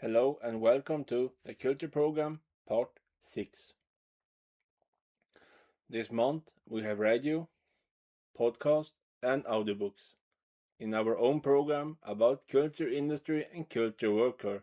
Hello and welcome to the Culture Program Part 6. This month we have radio, podcast and audiobooks in our own program about culture industry and culture worker.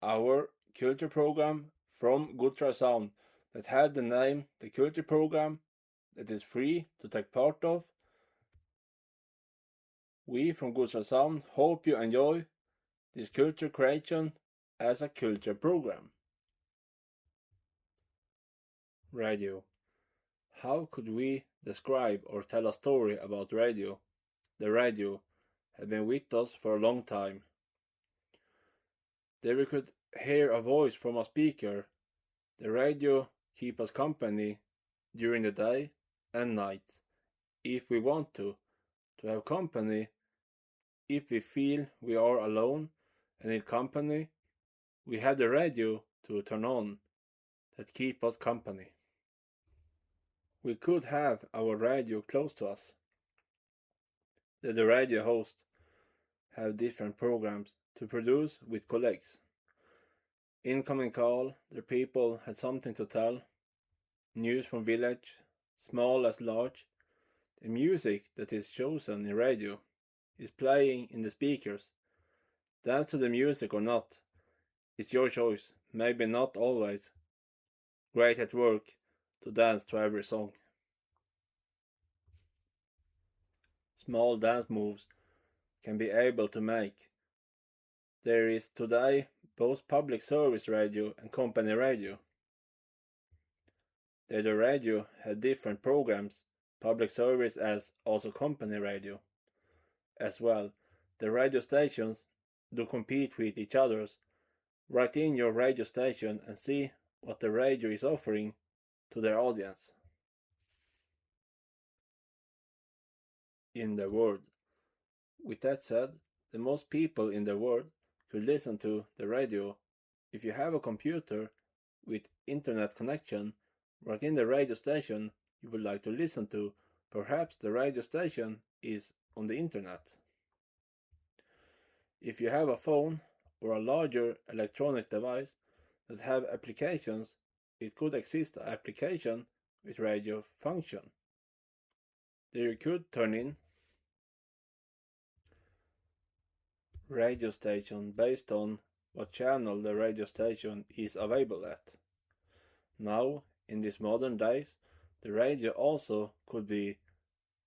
Our culture program from Goodtrysound that have the name the Culture Program that is free to take part of. We from Goodtrysound hope you enjoy this culture creation as a culture program. Radio. How could we describe or tell a story about radio? The radio had been with us for a long time. There we could hear a voice from a speaker. The radio keep us company during the day and night. If we want to have company, if we feel we are alone and need company, we have the radio to turn on that keep us company. We could have our radio close to us. The radio host have different programs to produce with colleagues. Incoming call, the people had something to tell. News from village, small as large. The music that is chosen in radio is playing in the speakers. Dance to the music or not, it's your choice. Maybe not always great at work to dance to every song. Small dance moves can be able to make. There is today both public service radio and company radio. The radio have different programs, public service as also company radio. As well, the radio stations do compete with each others. Write in your radio station and see what the radio is offering to their audience. In the world. With that said, the most people in the world could listen to the radio. If you have a computer with internet connection, write in the radio station you would like to listen to. Perhaps the radio station is on the internet. If you have a phone or a larger electronic device that have applications, it could exist an application with radio function. There you could turn in radio station based on what channel the radio station is available at. Now, in these modern days, the radio also could be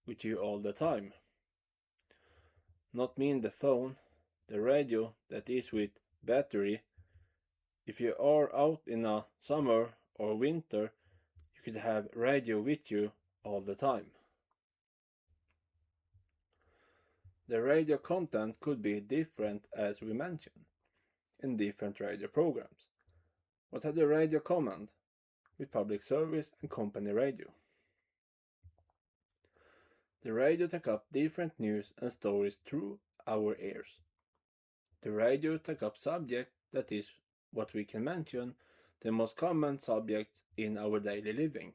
with you all the time. Not mean the phone, the radio that is with battery. If you are out in a summer or winter, you could have radio with you all the time. The radio content could be different as we mentioned in different radio programs. What have the radio command with public service and company radio? The radio take up different news and stories through our ears. The radio take up subject that is what we can mention the most common subjects in our daily living.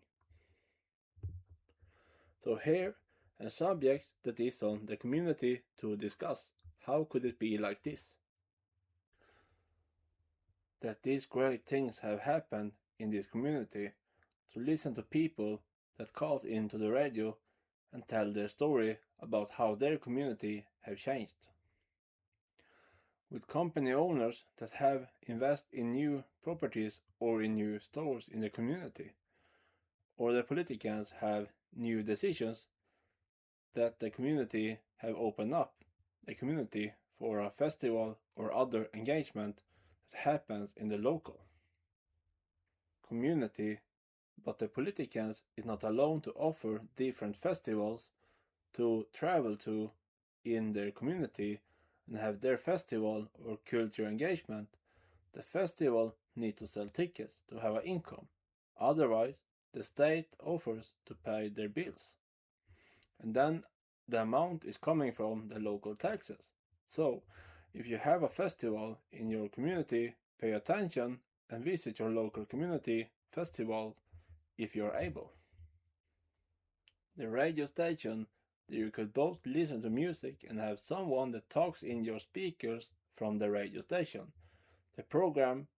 So here a subject that is on the community to discuss. How could it be like this? That these great things have happened in this community, to listen to people that call into the radio and tell their story about how their community have changed. With company owners that have invested in new properties or in new stores in the community, or the politicians have new decisions that the community have opened up the community for a festival or other engagement that happens in the local community, but the politicians is not alone to offer different festivals to travel to in their community and have their festival or cultural engagement. The festival need to sell tickets to have an income. Otherwise, the state offers to pay their bills. And then the amount is coming from the local taxes. So, if you have a festival in your community, pay attention and visit your local community festival if you're able. The radio station that you could both listen to music and have someone that talks in your speakers from the radio station. The program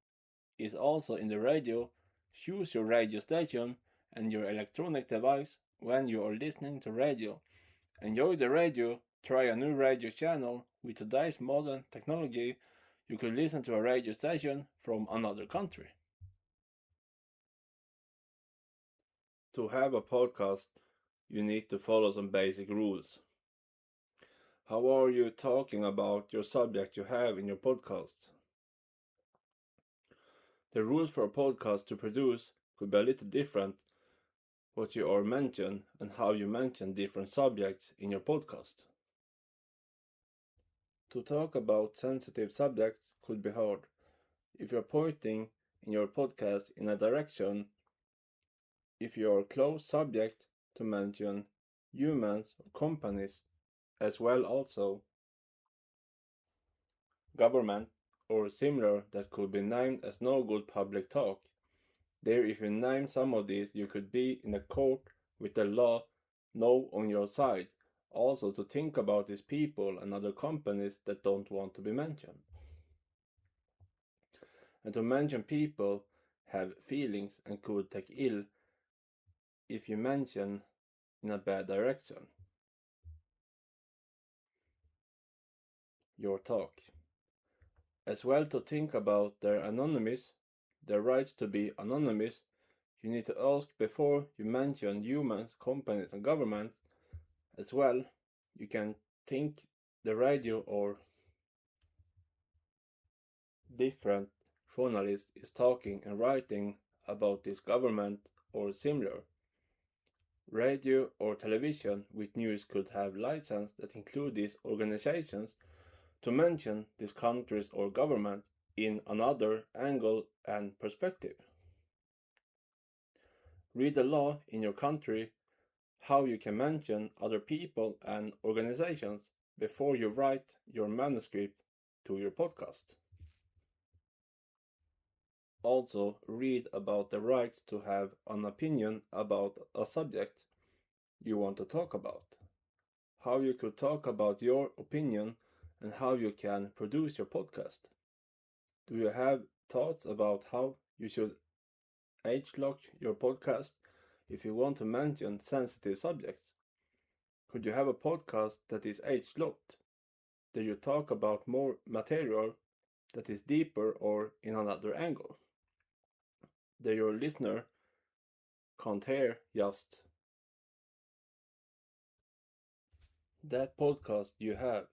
is also in the radio. Choose your radio station and your electronic device when you are listening to radio. Enjoy the radio, try a new radio channel. With today's modern technology, you could listen to a radio station from another country. To have a podcast, you need to follow some basic rules. How are you talking about your subject you have in your podcast? The rules for a podcast to produce could be a little different what you are mentioned and how you mention different subjects in your podcast. To talk about sensitive subjects could be hard. If you're pointing in your podcast in a direction, if you are close subject to mention humans or companies, as well also government or similar that could be named as no good public talk. There, if you name some of these, you could be in a court with the law no on your side. Also to think about these people and other companies that don't want to be mentioned. And to mention people have feelings and could take ill if you mention in a bad direction. Your talk. As well to think about their anonymous, their rights to be anonymous, you need to ask before you mention humans, companies and governments. As well, you can think the radio or different journalist is talking and writing about this government or similar. Radio or television with news could have license that include these organizations to mention these countries or government in another angle and perspective. Read the law in your country how you can mention other people and organizations before you write your manuscript to your podcast. Also, read about the rights to have an opinion about a subject you want to talk about, how you could talk about your opinion and how you can produce your podcast. Do you have thoughts about how you should age lock your podcast if you want to mention sensitive subjects? Could you have a podcast that is age locked? Do you talk about more material that is deeper or in another angle? That your listener can't hear just that podcast you have?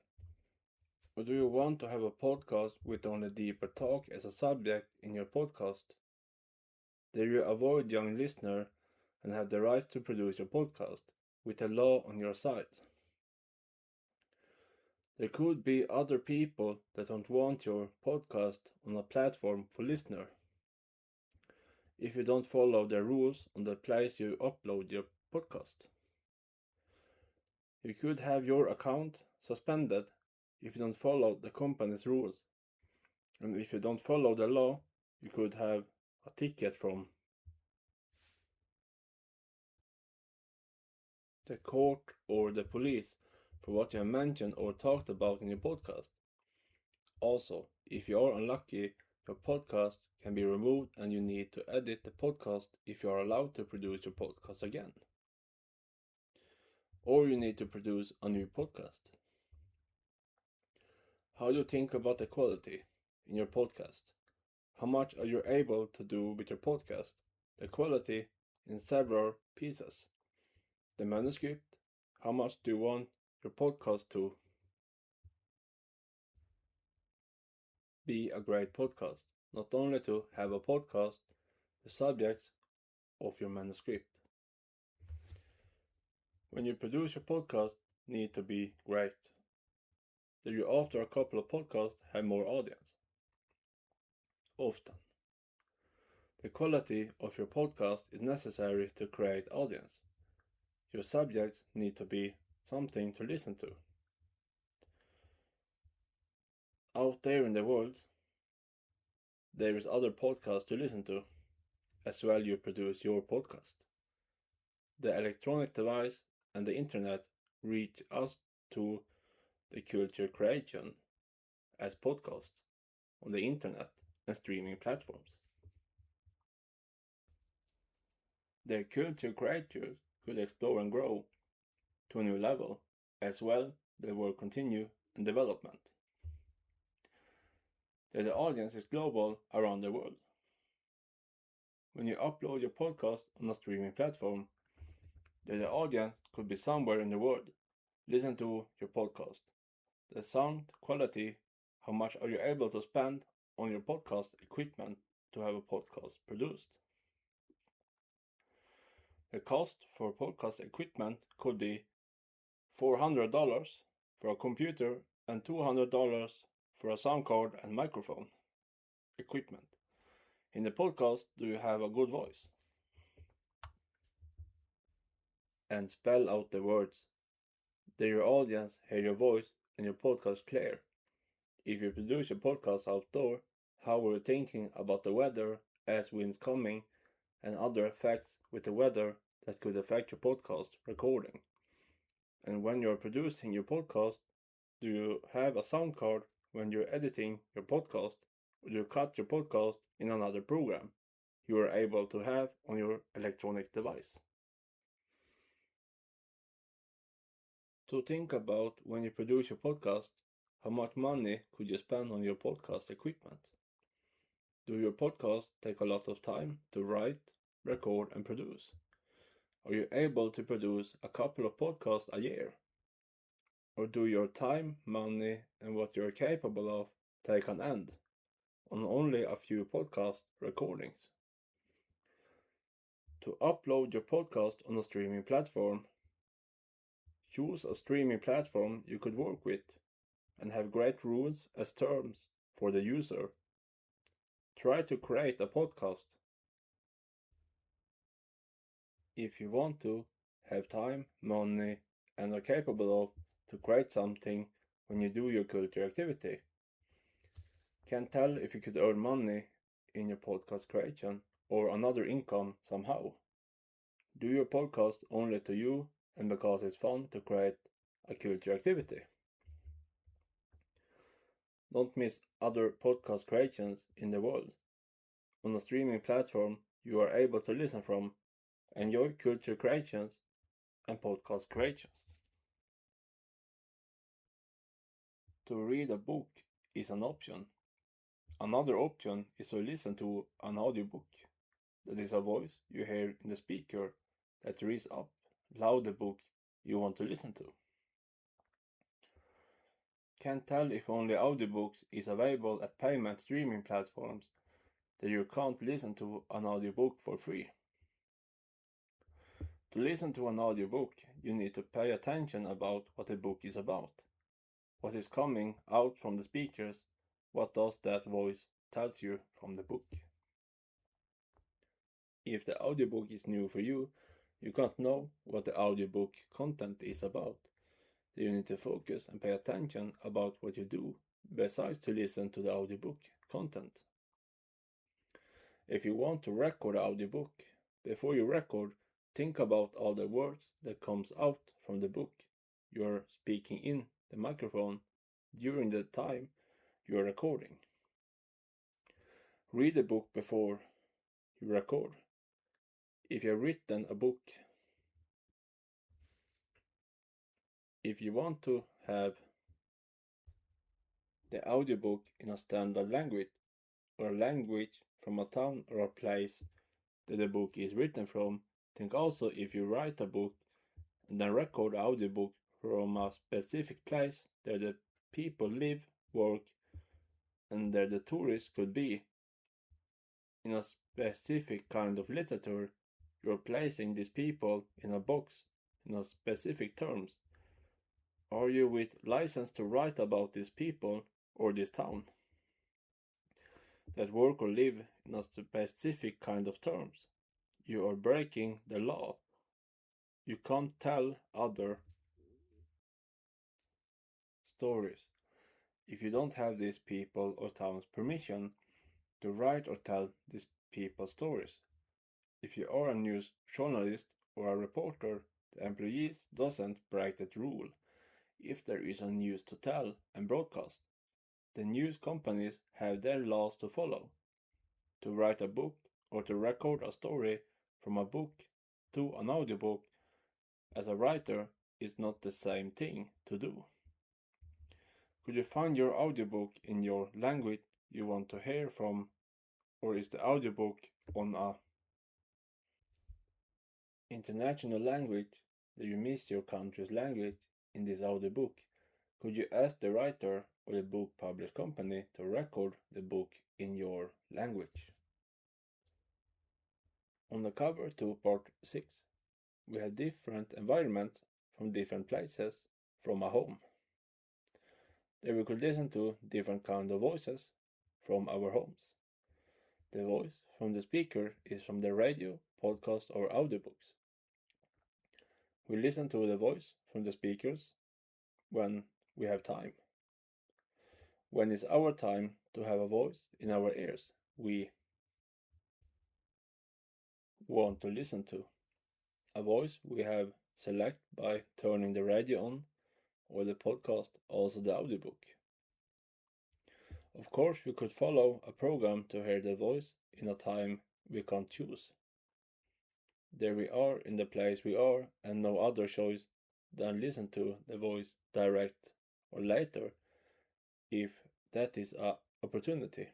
Or do you want to have a podcast with only deeper talk as a subject in your podcast? Do you avoid young listener and have the right to produce your podcast with the law on your side? There could be other people that don't want your podcast on a platform for listener. If you don't follow the rules on the place you upload your podcast. You could have your account suspended if you don't follow the company's rules. And if you don't follow the law, you could have a ticket from the court or the police for what you have mentioned or talked about in your podcast. Also, if you are unlucky, your podcast can be removed and you need to edit the podcast if you are allowed to produce your podcast again. Or you need to produce a new podcast. How do you think about the quality in your podcast? How much are you able to do with your podcast? The quality in several pieces. The manuscript. How much do you want your podcast to be a great podcast? Not only to have a podcast, the subject of your manuscript. When you produce your podcast, need to be great. That you after a couple of podcasts have more audience. Often. The quality of your podcast is necessary to create audience. Your subjects need to be something to listen to. Out there in the world, there is other podcasts to listen to, as well you produce your podcast. The electronic device and the internet reach us to the culture creation as podcasts on the internet. and streaming platforms. Their culture creators could explore and grow to a new level, as well they will continue in development. The audience is global around the world. When you upload your podcast on a streaming platform, the audience could be somewhere in the world. Listen to your podcast. The sound quality, how much are you able to spend on your podcast equipment to have a podcast produced? The cost for podcast equipment could be $400 for a computer and $200 for a sound card and microphone equipment. In the podcast, do you have a good voice? And spell out the words. That your audience hear your voice and your podcast clear. If you produce your podcast outdoor, how are you thinking about the weather as winds coming and other effects with the weather that could affect your podcast recording? And when you're producing your podcast, do you have a sound card when you're editing your podcast, or do you cut your podcast in another program you are able to have on your electronic device? To think about when you produce your podcast, how much money could you spend on your podcast equipment? Do your podcast take a lot of time to write, record, and produce? Are you able to produce a couple of podcasts a year? Or do your time, money, and what you are capable of take an end on only a few podcast recordings? To upload your podcast on a streaming platform, choose a streaming platform you could work with and have great rules as terms for the user. Try to create a podcast. If you want to have time, money, and are capable of to create something when you do your culture activity. Can't tell if you could earn money in your podcast creation or another income somehow. Do your podcast only to you and because it's fun to create a culture activity. Don't miss other podcast creations in the world. On a streaming platform you are able to listen from, enjoy culture creations and podcast creations. To read a book is an option. Another option is to listen to an audiobook. That is a voice you hear in the speaker that reads up loud the book you want to listen to. Can't tell if only audiobooks is available at payment streaming platforms that you can't listen to an audiobook for free. To listen to an audiobook, you need to pay attention about what the book is about. What is coming out from the speakers, what does that voice tells you from the book. If the audiobook is new for you, you can't know what the audiobook content is about. So you need to focus and pay attention about what you do, besides to listen to the audiobook content. If you want to record the audiobook, before you record, think about all the words that comes out from the book you are speaking in the microphone during the time you are recording. Read the book before you record. If you have written a book, if you want to have the audiobook in a standard language or a language from a town or a place that the book is written from, think also if you write a book and then record the audiobook from a specific place that the people live, work, and there the tourists could be. In a specific kind of literature, you're placing these people in a box in a specific terms. Are you with license to write about these people or this town that work or live in a specific kind of terms? You are breaking the law. You can't tell other stories if you don't have these people or towns permission to write or tell these people's stories. If you are a news journalist or a reporter, the employees doesn't break that rule if there is a news to tell and broadcast. the news companies have their laws to follow. To write a book or to record a story from a book to an audiobook as a writer is not the same thing to do. Could you find your audiobook in your language you want to hear from, or is the audiobook on a international language that you miss your country's language in this audiobook? Could you ask the writer or the book published company to record the book in your language? On the cover to part 6, we have different environments from different places from a home. There we could listen to different kind of voices from our homes. The voice from the speaker is from the radio, podcast or audiobooks. We listen to the voice from the speakers when we have time. When it's our time to have a voice in our ears, we want to listen to. A voice we have select by turning the radio on, or the podcast, also the audiobook. Of course, we could follow a program to hear the voice in a time we can't choose. There we are in the place we are, and no other choice than listen to the voice direct or later, if that is a opportunity.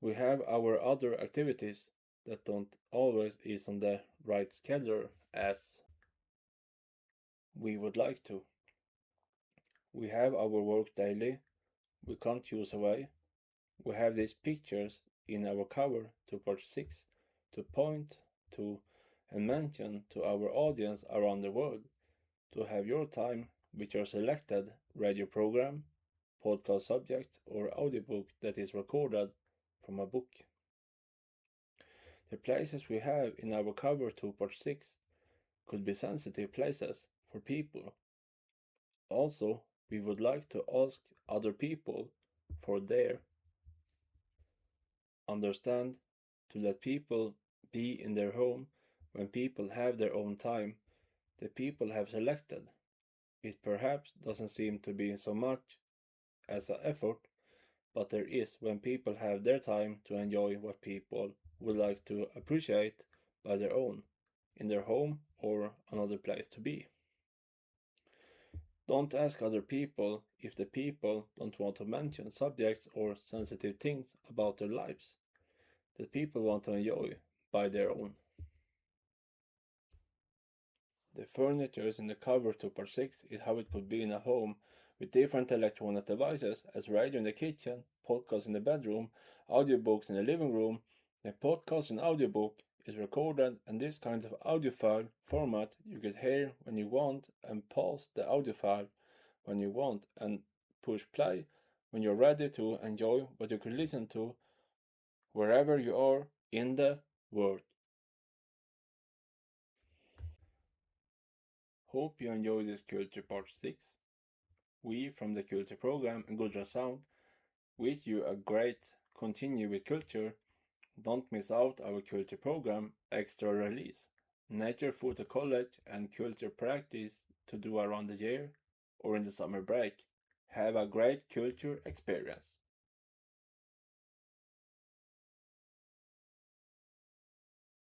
We have our other activities that don't always is on the right schedule as we would like to. We have our work daily, we can't use away. We have these pictures in our cover to part 6 to point to and mention to our audience around the world to have your time with your selected radio program, podcast subject or audiobook that is recorded from a book. The places we have in our cover to part 6 could be sensitive places for people. Also, we would like to ask other people for their understand to let people be in their home when people have their own time the people have selected. It perhaps doesn't seem to be so much as an effort, but there is when people have their time to enjoy what people would like to appreciate by their own, in their home or another place to be. Don't ask other people if the people don't want to mention subjects or sensitive things about their lives that people want to enjoy by their own. The furniture in the cover to part 6 is how it could be in a home with different electronic devices as radio in the kitchen, podcast in the bedroom, audiobooks in the living room. The podcast and audiobook is recorded and this kind of audio file format you could hear when you want and pause the audio file when you want and push play when you're ready to enjoy what you could listen to wherever you are in the world. Hope you enjoyed this Culture Part 6. We from the Culture program and Goodtrysound wish you a great continue with culture. Don't miss out our Culture program extra release, Nature Photo College and Culture practice to do around the year or in the summer break. Have a great culture experience.